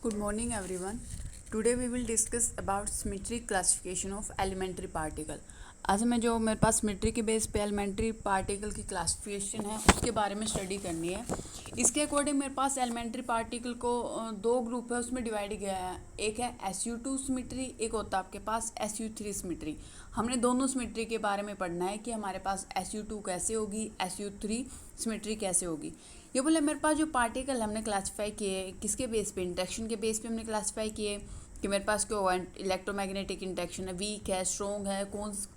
Good morning everyone. Today we will discuss about symmetric classification of elementary particle. आज हमें जो मेरे पास symmetry के बेस पे एलिमेंट्री पार्टिकल की क्लासिफिकेशन है उसके बारे में स्टडी करनी है। इसके अकॉर्डिंग मेरे पास एलिमेंट्री पार्टिकल को दो ग्रुप है उसमें डिवाइड किया है। एक है SU2 सिमेट्री, एक होता है आपके पास SU3 सिमेट्री। हमने दोनों सिमेट्री के बारे में पढ़ना है कि हमारे पास SU2 कैसे होगी, SU3 सिमेट्री कैसे होगी। ये बोले मेरे पास जो पार्टिकल हमने क्लासीफाई किए किसके बेस पे, इंटरेक्शन के बेस पे हमने क्लासीफाई किए कि मेरे पास क्या होगा, इलेक्ट्रोमैग्नेटिक इंटरेक्शन है, वीक है, स्ट्रॉन्ग है,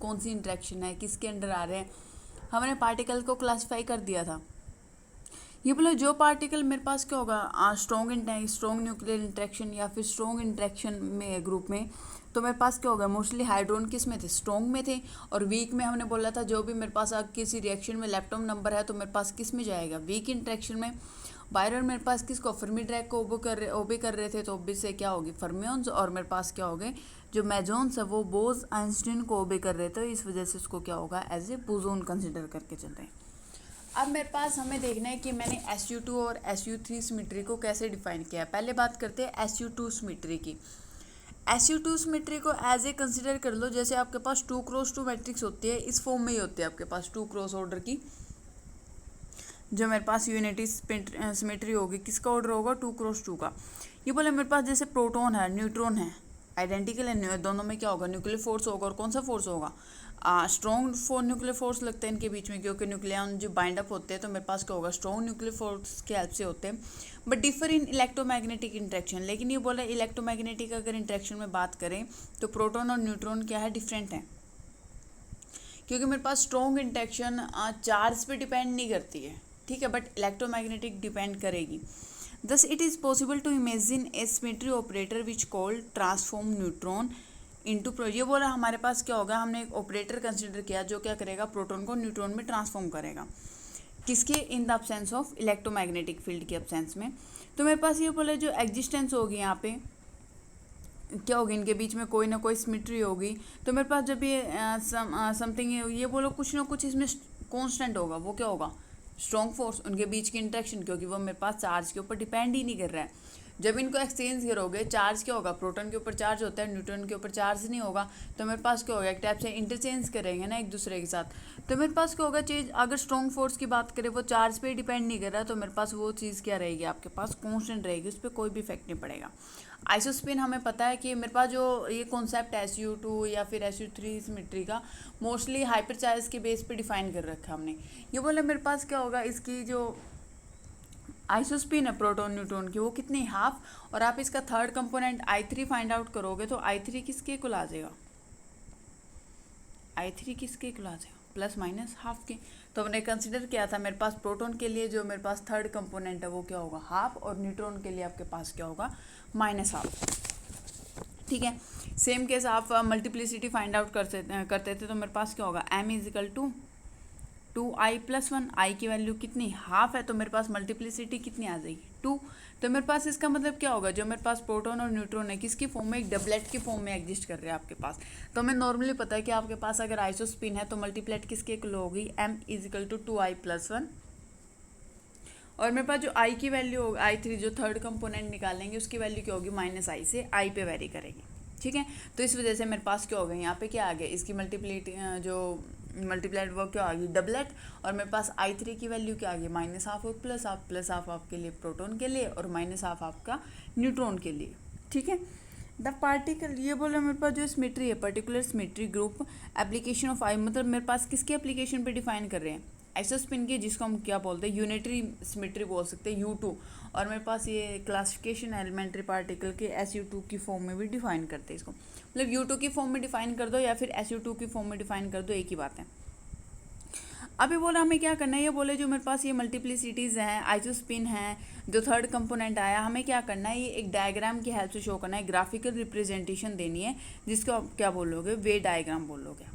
कौन सी इंटरेक्शन है, किसके अंडर आ रहे हैं, हमने पार्टिकल को क्लासीफाई कर दिया था। ये बोले जो पार्टिकल मेरे पास क्या होगा, स्ट्रॉन्ग न्यूक्लियर इंटरेक्शन या फिर स्ट्रॉन्ग इंटरेक्शन में ग्रुप में, तो मेरे पास क्या होगा, मोस्टली हाइड्रोन किस में थे, स्ट्रॉन्ग में थे। और वीक में हमने बोला था जो भी मेरे पास किसी रिएक्शन में इलेक्ट्रॉन नंबर है तो मेरे पास किस में जाएगा, वीक इंटरेक्शन में। बायरन मेरे पास किसको, फर्मी ड्रैग को ओबे कर रहे थे, तो ओबे से क्या होगी, फर्मियंस। और मेरे पास क्या हो गए, जो मेजॉन्स है वो बोज आइंस्टीन को ओबे कर रहे थे, इस वजह से उसको क्या होगा, एज ए बोजोन कंसिडर करके चल रहे हैं। अब मेरे पास हमें देखना है कि मैंने SU2 और SU3 सिमेट्री को कैसे डिफाइन किया है। पहले बात करते हैं SU2 सिमेट्री की। SU2 सिमेट्री को एज ए कंसिडर कर लो जैसे आपके पास 2x2 मैट्रिक्स होती है, इस फॉर्म में ही होती है आपके पास 2 क्रॉस ऑर्डर की। जो मेरे पास यूनिटी सिमेट्री होगी, किसका ऑर्डर होगा, 2x2 का। ये बोले मेरे पास जैसे प्रोटॉन है, न्यूट्रॉन है, आइडेंटिकल है, दोनों में क्या होगा, न्यूक्लियर फोर्स होगा। और कौन सा फोर्स होगा, स्ट्रॉन्ग न्यूक्लियर फोर्स लगते हैं इनके बीच में, क्योंकि न्यूक्लियन जो बाइंड अप होते हैं तो मेरे पास क्या होगा, स्ट्रॉन्ग न्यूक्लियर फोर्स की हेल्प से होते हैं। But differ in electromagnetic interaction. लेकिन ये बोला इलेक्ट्रोमैग्नेटिक अगर इंटरेक्शन में बात करें तो प्रोटॉन और न्यूट्रॉन क्या है, डिफरेंट है। क्योंकि मेरे पास स्ट्रॉन्ग इंटरेक्शन चार्ज पे डिपेंड नहीं करती है, ठीक है, बट इलेक्ट्रोमैग्नेटिक डिपेंड करेगी। Thus, it is possible to imagine a symmetry operator which called transform neutron into pro। ये बोला हमारे पास क्या होगा, हमने एक ऑपरेटर कंसिडर किया जो क्या करेगा, प्रोटॉन को न्यूट्रॉन में ट्रांसफॉर्म करेगा, किसके, in the absence of electromagnetic field के अब्सेंस में। तो मेरे पास ये बोला जो एग्जिस्टेंस होगी यहाँ पे क्या होगी, इनके बीच में कोई ना कोई सिमेट्री होगी। तो मेरे पास जब ये समथिंग ये बोलो कुछ ना कुछ इसमें कॉन्स्टेंट होगा, वो क्या होगा, स्ट्रॉन्ग फोर्स, उनके बीच की इंटरेक्शन, क्योंकि वो मेरे पास चार्ज के ऊपर डिपेंड ही नहीं कर रहा है। जब इनको एक्सचेंज करोगे, चार्ज क्या होगा, प्रोटॉन के ऊपर चार्ज होता है, न्यूट्रॉन के ऊपर चार्ज नहीं होगा, तो मेरे पास क्या होगा, एक टाइप से इंटरचेंज करेंगे ना एक दूसरे के साथ। तो मेरे पास क्या होगा चीज़, अगर स्ट्रॉन्ग फोर्स की बात करें वो चार्ज पे डिपेंड नहीं कर रहा, तो मेरे पास वो चीज़ क्या रहेगी, आपके पास कॉन्स्टेंट रहेगी, उस पर कोई भी इफेक्ट नहीं पड़ेगा। आइसोस्पिन हमें पता है कि मेरे पास जो ये कॉन्सेप्ट है SU2 या फिर SU3 सिमेट्री का, मोस्टली हाइपर चार्ज के बेस पे डिफाइन कर रखा है हमने। ये बोले मेरे पास क्या होगा, इसकी जो आइसोस्पिन है प्रोटॉन न्यूट्रॉन की, वो कितनी, हाफ। और आप इसका third component I3 find out करोगे तो I3 किसके इक्वल आ जाएगा, I3 किसके इक्वल आ जाएगा, प्लस माइनस हाफ के। तो हमने कंसिडर किया था मेरे पास प्रोटॉन के लिए जो मेरे पास थर्ड कंपोनेंट है वो क्या होगा, हाफ, और न्यूट्रॉन के लिए आपके पास क्या होगा, माइनस हाफ, ठीक है। सेम केस आप मल्टीप्लिसिटी फाइंड आउट करते थे तो मेरे पास क्या होगा, M is equal to 2I+1, I की वैल्यू कितनी, हाफ है, तो मेरे पास मल्टीप्लिसिटी कितनी आ जाएगी, 2। तो मेरे पास इसका मतलब क्या होगा, जो मेरे पास प्रोटॉन और न्यूट्रॉन है किसकी फॉर्म में, एक डबलेट की फॉर्म में एग्जिस्ट कर रहे हैं आपके पास। तो हमें नॉर्मली पता है कि आपके पास अगर आइसोस्पिन है तो मल्टीप्लेट किसके इक्वल होगी, M इजिकल टू 2I+1। और मेरे पास जो I की वैल्यू होगी, I3 जो थर्ड कंपोनेंट निकालेंगे उसकी वैल्यू क्या होगी, -I से I पे वेरी करेगी, ठीक है। तो इस वजह से मेरे पास क्या हो गया, यहाँ पे क्या आ गया, इसकी मल्टीप्लाइड वो क्या आ गई, डबलेट। और मेरे पास I3 की वैल्यू क्या आ गई, -हाफ और प्लस हाफ आपके लिए प्रोटॉन के लिए और -हाफ आपका न्यूट्रॉन के लिए, ठीक है। द पार्टिकल, ये बोला मेरे पास जो सिमेट्री है, particular symmetry group application of I, मतलब मेरे पास किसके एप्लीकेशन पे डिफाइन कर रहे हैं, आइसोस्पिन की, जिसको हम क्या बोलते हैं, यूनिटरी सिमेट्री बोल सकते हैं, U2। और मेरे पास ये क्लासिफिकेशन एलिमेंट्री पार्टिकल के SU2 की फॉर्म में भी डिफाइन करते हैं इसको, मतलब U2 की फॉर्म में डिफाइन कर दो या फिर SU2 की फॉर्म में डिफाइन कर दो, एक ही बात है। अभी बोला हमें क्या करना है, ये बोले जो मेरे पास ये मल्टीप्लिसिटीज़ हैं, आइसोस्पिन है, जो थर्ड कंपोनेंट आया, हमें क्या करना है, ये एक डायग्राम की हेल्प से शो करना है, ग्राफिकल रिप्रेजेंटेशन देनी है, जिसको आप क्या बोलोगे, वे डायग्राम बोलोगे,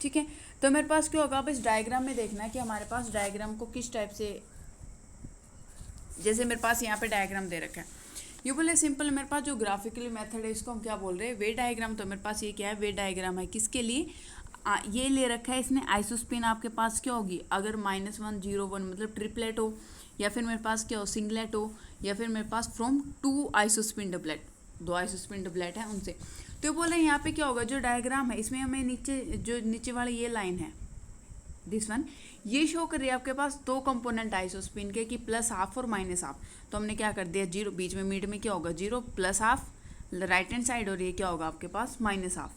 ठीक है। तो मेरे पास क्या होगा, अब इस डायग्राम में देखना है कि हमारे पास डायग्राम को किस टाइप से, जैसे मेरे पास यहाँ पे डायग्राम दे रखा है, ये बोले सिंपल मेरे पास जो ग्राफिकली मेथड है इसको हम क्या बोल रहे हैं, वे डायग्राम। तो मेरे पास ये क्या है, वे डायग्राम है, किसके लिए, ये ले रखा है इसने, आइसोस्पिन आपके पास क्या होगी, अगर -1 0 1 मतलब ट्रिपलेट हो, या फिर मेरे पास क्या हो, सिंगलेट हो, या फिर मेरे पास from 2 isospin doublet, 2 isospin doublet है उनसे। तो बोले यहाँ पे क्या होगा, जो डायग्राम है इसमें हमें नीचे वाली ये लाइन है दिस वन, ये शो कर रही है आपके पास 2 कंपोनेंट आइसोस्पिन के कि +½ और -½ तो हमने क्या कर दिया 0, बीच में मिड में क्या होगा 0, +½ राइट हैंड साइड और ये क्या होगा आपके पास -½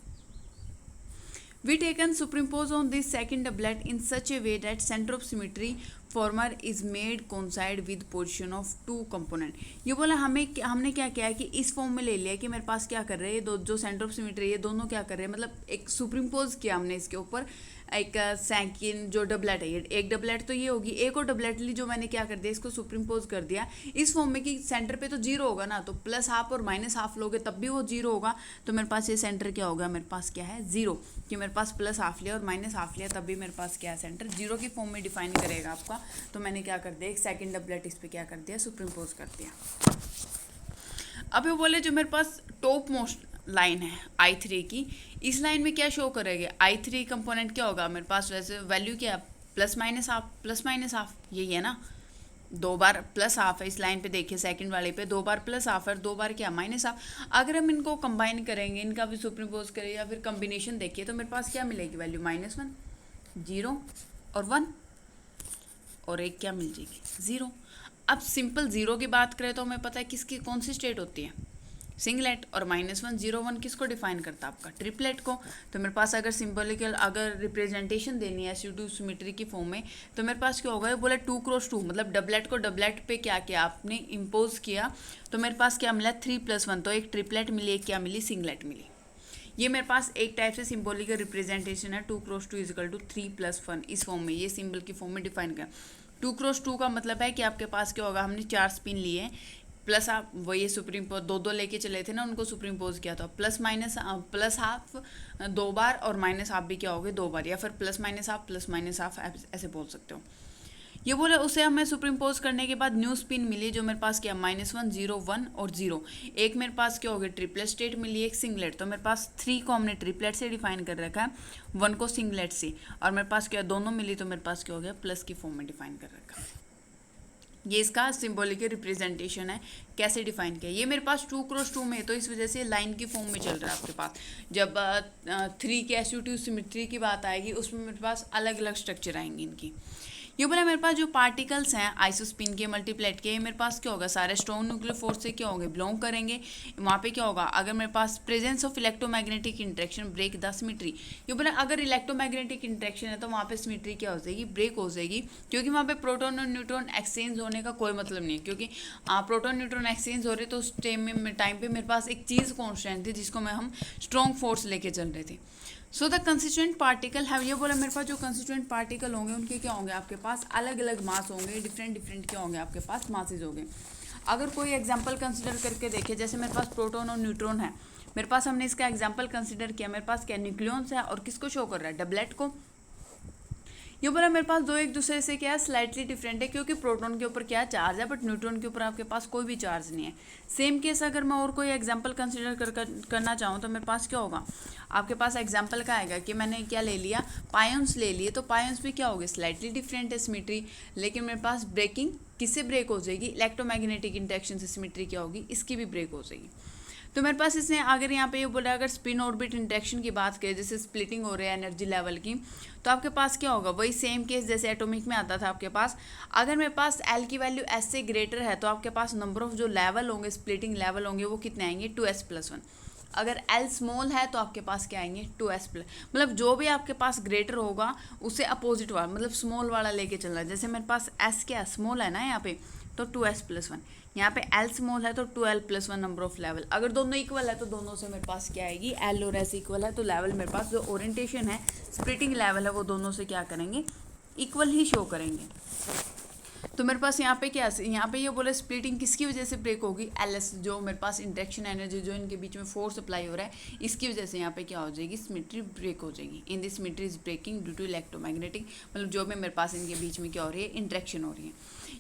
We taken superimpose on this second doublet in such a way that center of symmetry former is made coincide with position of 2 component। ये बोला हमने क्या किया है कि इस फॉर्म में ले लिया कि मेरे पास क्या कर रहे हैं ये जो सेंटर ऑफ सिमेट्री ये दोनों क्या कर रहे हैं, मतलब एक सुपरिम्पोज किया हमने इसके ऊपर एक सेकंड जो डबलेट है, ये एक डबलेट तो ये होगी, एक और डबलेट ली जो मैंने क्या कर दिया इसको सुपरिम्पोज कर दिया इस फॉर्म में कि सेंटर पे तो 0 होगा ना, तो +½ और -½ लोगे तब भी वो 0 होगा। तो मेरे पास ये सेंटर क्या होगा, मेरे पास क्या है 0, कि मेरे पास +½ लिया और -½ लिया तब भी मेरे पास क्या है सेंटर 0 की फॉर्म में डिफाइन करेगा आपका। तो मैंने क्या कर दिया एक सेकंड डबलेट इस पे क्या कर दिया सुपरिम्पोज कर दिया। अब ये बोले जो मेरे पास टॉप मोस्ट लाइन है I3 की, इस लाइन में क्या शो करेंगे I3 कंपोनेंट क्या होगा मेरे पास, वैसे वैल्यू क्या +−½ यही है ना, 2 बार +½ है इस लाइन पे, देखिए सेकंड वाले पे 2 बार +½ और 2 बार क्या -½ अगर हम इनको कंबाइन करेंगे, इनका भी सुपरिम्पोज करें या फिर कम्बिनेशन देखिए तो मेरे पास क्या मिलेगी वैल्यू -1, 0 और 1 और एक क्या मिल जाएगी 0। अब सिंपल 0 की बात करें तो हमें पता है किसकी कौन सी स्टेट होती है सिंगलेट, और -1 0 1 किसको डिफाइन करता है आपका ट्रिपलेट को। तो मेरे पास अगर सिंबॉलिकल अगर रिप्रेजेंटेशन देनी है SU2 सिमेट्री की फॉर्म में तो मेरे पास क्या होगा, ये बोला 2 × 2 मतलब डबलेट को डबलेट पे क्या किया आपने इम्पोज किया, तो मेरे पास क्या मिला 3 + 1, तो एक ट्रिपलेट मिली एक क्या मिली सिंगलेट मिली। ये मेरे पास एक टाइप से सिंबॉलिकल रिप्रेजेंटेशन है 2 × 2 = 3 + 1 इस फॉर्म में, ये सिंबल की फॉर्म में डिफाइन कर। 2 × 2 का मतलब है कि आपके पास क्या होगा, हमने 4 स्पिन लिए प्लस आप वही सुप्रीमपोज 2 लेके चले थे ना, उनको सुप्रीमपोज किया था +½ 2 बार और -½ भी क्या हो गए 2 बार, या फिर +−½ ऐसे बोल सकते हो। ये बोले उसे हमें सुपरिम्पोज करने के बाद न्यू स्पिन मिली जो मेरे पास क्या -1 0 1 और 0, एक मेरे पास क्या हो गया ट्रिपलेट स्टेट मिली एक सिंगलेट, तो मेरे पास 3 को हमने ट्रिपलेट से डिफाइन कर रखा है, 1 को सिंगलेट से, और मेरे पास क्या दोनों मिली तो मेरे पास क्या हो गया प्लस की फॉर्म में डिफाइन कर रखा है। ये इसका सिंबॉलिक रिप्रेजेंटेशन है, कैसे डिफाइन किया, ये मेरे पास 2 × 2 में है तो इस वजह से लाइन की फॉर्म में चल रहा है आपके पास। जब 3 के SU2 सिमेट्री की बात आएगी उसमें मेरे पास अलग अलग स्ट्रक्चर आएंगे इनकी। ये बोला मेरे पास जो पार्टिकल्स हैं आइसोस्पिन के मल्टीप्लेट के, मेरे पास क्या होगा सारे स्ट्रॉन्ग न्यूक्लियर फोर्स से क्या होंगे बिलोंग करेंगे। वहाँ पे क्या होगा, अगर मेरे पास presence of electromagnetic interaction break the symmetry, ये बोला अगर इलेक्ट्रोमैग्नेटिक इंट्रैक्शन है तो वहाँ पे सिमेट्री क्या हो जाएगी ब्रेक हो जाएगी, क्योंकि वहाँ पे प्रोटॉन और न्यूट्रॉन एक्सचेंज होने का कोई मतलब नहीं है, क्योंकि प्रोटॉन न्यूट्रॉन एक्सचेंज हो रहे तो उस टाइम पे मेरे पास एक चीज़ कॉन्स्टेंट थी जिसको हम स्ट्रॉन्ग फोर्स लेके चल रहे थे। सो द कंस्टिट्यूएंट पार्टिकल है, ये बोला मेरे पास जो कंस्टिट्यूएंट पार्टिकल होंगे उनके क्या होंगे आपके पास अलग अलग मास होंगे, डिफरेंट क्या होंगे आपके पास मासेज होंगे। अगर कोई एग्जांपल कंसिडर करके देखे, जैसे मेरे पास प्रोटॉन और न्यूट्रॉन है, मेरे पास हमने इसका एग्जांपल कंसिडर किया, मेरे पास क्या न्यूक्लियॉन्स है और किसको शो कर रहा है डबलेट को। ये बोला मेरे पास दो एक दूसरे से क्या है स्लाइटली डिफरेंट है, क्योंकि प्रोटॉन के ऊपर क्या चार्ज है बट न्यूट्रॉन के ऊपर आपके पास कोई भी चार्ज नहीं है। सेम केस अगर मैं और कोई एग्जांपल कंसीडर करना चाहूँ तो मेरे पास क्या होगा, आपके पास एग्जांपल का आएगा कि मैंने क्या ले लिया पायन्स ले लिए, तो पायन्स भी क्या होगी स्लाइटली डिफरेंट है सिमेट्री, लेकिन मेरे पास ब्रेकिंग किससे ब्रेक हो जाएगी इलेक्ट्रोमैग्नेटिक इंटरेक्शन से सिमेट्री क्या होगी इसकी भी ब्रेक हो जाएगी। तो मेरे पास इसने अगर यहाँ पे ये बोला अगर स्पिन ऑर्बिट इंटरेक्शन की बात करें जैसे स्प्लिटिंग हो रही है एनर्जी लेवल की, तो आपके पास क्या होगा वही सेम केस जैसे एटॉमिक में आता था आपके पास, अगर मेरे पास एल की वैल्यू एस से ग्रेटर है तो आपके पास नंबर ऑफ जो लेवल होंगे स्प्लिटिंग लेवल होंगे वो कितने आएंगे 2s+1। अगर एल स्मॉल है तो आपके पास क्या आएंगे 2s+, मतलब जो भी आपके पास ग्रेटर होगा उससे अपोजिट वाला मतलब स्मॉल वाला लेके चलना है। जैसे मेरे पास एस क्या स्मॉल है ना यहाँ पे तो 2s+1, यहाँ पे एल स्मॉल है तो 2l+1 नंबर ऑफ लेवल। अगर दोनों इक्वल है तो दोनों से मेरे पास क्या आएगी एल और एस इक्वल है तो लेवल मेरे पास जो ओरिएंटेशन है स्प्लिटिंग लेवल है वो दोनों से क्या करेंगे इक्वल ही शो करेंगे। तो मेरे पास यहाँ पे क्या यहाँ पे ये बोले स्प्लिटिंग किसकी वजह से ब्रेक होगी एलएस, जो मेरे पास इंटरेक्शन एनर्जी जो इनके बीच में फोर्स अप्लाई हो रहा है इसकी वजह से यहाँ पे क्या हो जाएगी सिमेट्री ब्रेक हो जाएगी। In this symmetry is breaking due to electromagnetic, मतलब जो भी मेरे पास इनके बीच में क्या हो रही है इंटरेक्शन हो रही है।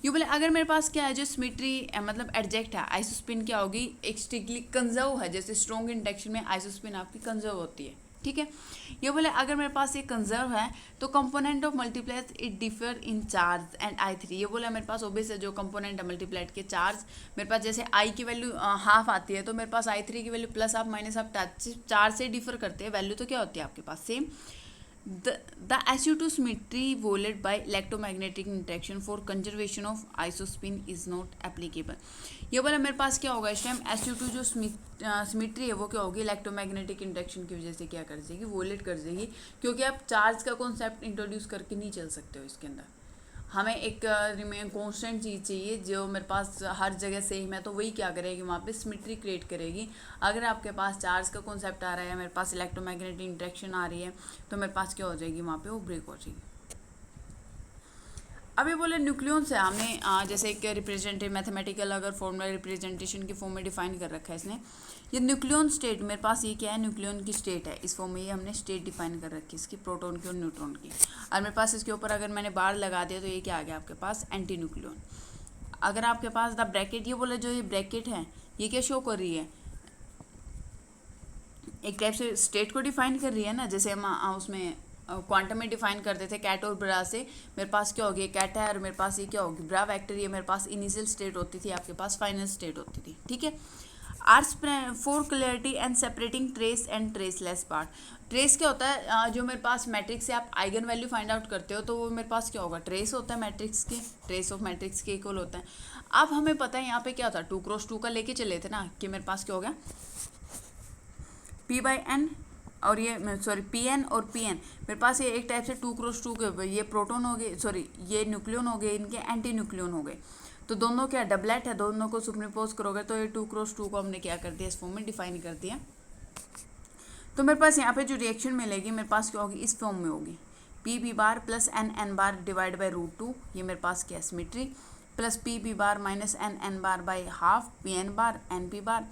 ये बोले अगर मेरे पास क्या है जो सिमेट्री मतलब एडजेक्ट है आइसोस्पिन क्या होगी एक स्ट्रिक्टली कंजर्व है, जैसे स्ट्रॉन्ग इंटरेक्शन में आइसोस्पिन आपकी कंजर्व होती है ठीक है। ये बोले अगर मेरे पास ये कंजर्व है तो component of multiplies it differ in charge and I3। ये बोला मेरे पास ओबियस है जो कंपोनेंट है मल्टीप्लाइड के चार्ज, मेरे पास जैसे I की वैल्यू हाफ आती है तो मेरे पास I3 की value plus half minus half charge से डिफर करते हैं, वैल्यू तो क्या होती है आपके पास same. The SU2 symmetry violated by electromagnetic interaction for conservation of isospin is not applicable। ये बोला मेरे पास क्या होगा इस टाइम SU2 जो सिमिट्री है वो क्या होगी, इलेक्ट्रोमैग्नेटिक इंटरेक्शन की वजह से क्या कर देगी, वोलेट कर देगी, क्योंकि आप चार्ज का कॉन्सेप्ट इंट्रोड्यूस करके नहीं चल सकते हो इसके अंदर। हमें एक रिमेन कॉन्स्टेंट चीज़ चाहिए जो मेरे पास हर जगह सेम है, तो वही क्या करेगी वहाँ पे सिमिट्री क्रिएट करेगी। अगर आपके पास चार्ज का कॉन्सेप्ट आ रहा है, मेरे पास इलेक्ट्रोमैग्नेटिक इंटरेक्शन आ रही है, तो मेरे पास क्या हो जाएगी वहाँ पे वो ब्रेक हो जाएगी। अब ये बोले न्यूक्लियन से हमने जैसे एक रिप्रेजेंटेटिव मैथमेटिकल अगर फॉर्मूला रिप्रेजेंटेशन की फॉर्म में डिफाइन कर रखा है इसने। ये न्यूक्लियन स्टेट मेरे पास ये क्या है, न्यूक्लियन की स्टेट है, इस फॉर्म में ये हमने स्टेट डिफाइन कर रखी है इसकी, प्रोटॉन की और न्यूट्रॉन की। और मेरे पास इसके ऊपर अगर मैंने बार लगा दिया तो ये क्या आ गया आपके पास, एंटी न्यूक्लियन। अगर आपके पास द ब्रैकेट, ये बोले जो ये ब्रैकेट है ये क्या शो कर रही है, एक टाइप से स्टेट को डिफाइन कर रही है ना, जैसे हम उसमें क्वांटम में डिफाइन करते थे कैट और ब्रा से। मेरे पास क्या होगी, कैट है और मेरे पास ये क्या होगी ब्रा वेक्टर, ये मेरे पास इनिशियल स्टेट होती थी, आपके पास फाइनल स्टेट होती थी, ठीक है। Ours for clarity and separating trace and traceless part. Trace क्या होता है, जो मेरे पास मैट्रिक्स से आप आइगन वैल्यू फाइंड आउट करते हो तो वो मेरे पास क्या होगा, ट्रेस होता है मैट्रिक्स के, ट्रेस ऑफ मैट्रिक्स के इक्वल होता है। अब हमें पता है यहाँ पे क्या होता है, 2x2 का लेके चले थे ना, कि मेरे पास क्या हो गया P/n और ये सॉरी Pn और Pn, मेरे पास ये एक टाइप से 2x2 के ये प्रोटॉन हो गए, सॉरी ये न्यूक्लियन हो गए, इनके एंटी न्यूक्लियन हो गए, तो दोनों क्या डबलेट है, दोनों को सुपरइम्पोज करोगे तो ये 2x2 को हमने क्या कर दिया, इस फॉर्म में डिफाइन कर दिया। तो मेरे पास यहाँ पे जो रिएक्शन मिलेगी मेरे पास क्या होगी, इस फॉर्म में होगी P/b plus n divide by √2, ये मेरे पास क्या symmetry, plus P/b minus n by half Pn Np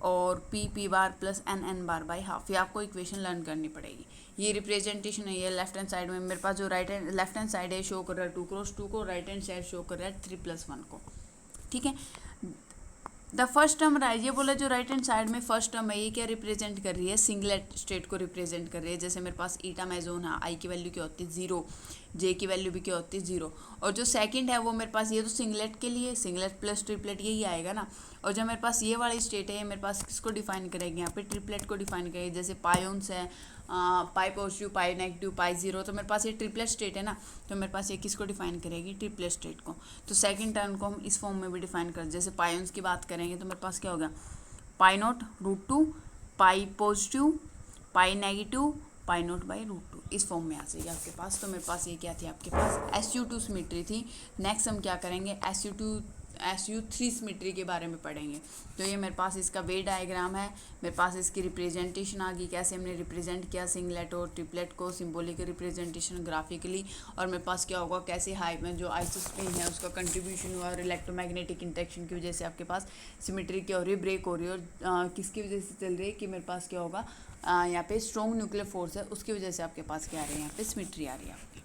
और P/p plus n by half. ये आपको इक्वेशन लर्न करनी पड़ेगी। ये रिप्रेजेंटेशन है, ये लेफ्ट हैंड साइड में मेरे पास जो लेफ्ट हैंड साइड है शो कर रहा है 2x2 को, राइट हैंड साइड शो कर रहा है 3+1 को, ठीक है। द फर्स्ट टर्म ये बोला जो राइट हैंड साइड में फर्स्ट टर्म है ये क्या रिप्रेजेंट कर रही है, सिंगलेट स्टेट को रिप्रेजेंट कर रही है। जैसे मेरे पास ईटा मेजोन है, आई की वैल्यू क्या होती है 0, जे की वैल्यू भी क्या होती है 0, और जो सेकंड है वो मेरे पास ये तो सिंगलेट के लिए सिंगलेट प्लस ट्रिपलेट यही आएगा ना। और जो मेरे पास ये वाली स्टेट है मेरे पास किसको डिफाइन करेंगे, यहाँ पे ट्रिपलेट को डिफाइन करेंगे। जैसे पायोन्स है, पाई पॉजिटिव, पाई नेगेटिव, पाई 0, तो मेरे पास ये ट्रिपलेट स्टेट है ना, तो मेरे पास ये किसको डिफाइन करेगी, ट्रिपलेट स्टेट को। तो सेकंड टर्म को हम इस फॉर्म में भी डिफाइन कर, जैसे पायोन्स की बात करेंगे तो मेरे पास क्या होगा, π0√2, पाई पॉजिटिव, पाई नेगेटिव, π0/√2, इस फॉर्म में आ जाएगी आपके पास। तो मेरे पास ये क्या थी आपके पास SU2 सिमेट्री थी। नेक्स्ट हम क्या करेंगे, SU3 सिमेट्री के बारे में पढ़ेंगे। तो ये मेरे पास इसका वे डायग्राम है, मेरे पास इसकी रिप्रेजेंटेशन आ गई, कैसे हमने रिप्रेजेंट किया सिंगलेट और ट्रिपलेट को, सिंबॉलिक रिप्रेजेंटेशन ग्राफिकली, और मेरे पास क्या होगा कैसे हाई में जो आइसोस्पिन है उसका कंट्रीब्यूशन हुआ, और इलेक्ट्रोमैग्नेटिक इंटरेक्शन की वजह से आपके पास सिमेट्री क्या हो रही है, ब्रेक हो रही है, और किसकी वजह से चल रही है कि मेरे पास क्या होगा यहाँ पे स्ट्रॉन्ग न्यूक्लियर फोर्स है, उसकी वजह से आपके पास क्या आ रही है, यहाँ पे सिमेट्री आ रही है आपकी।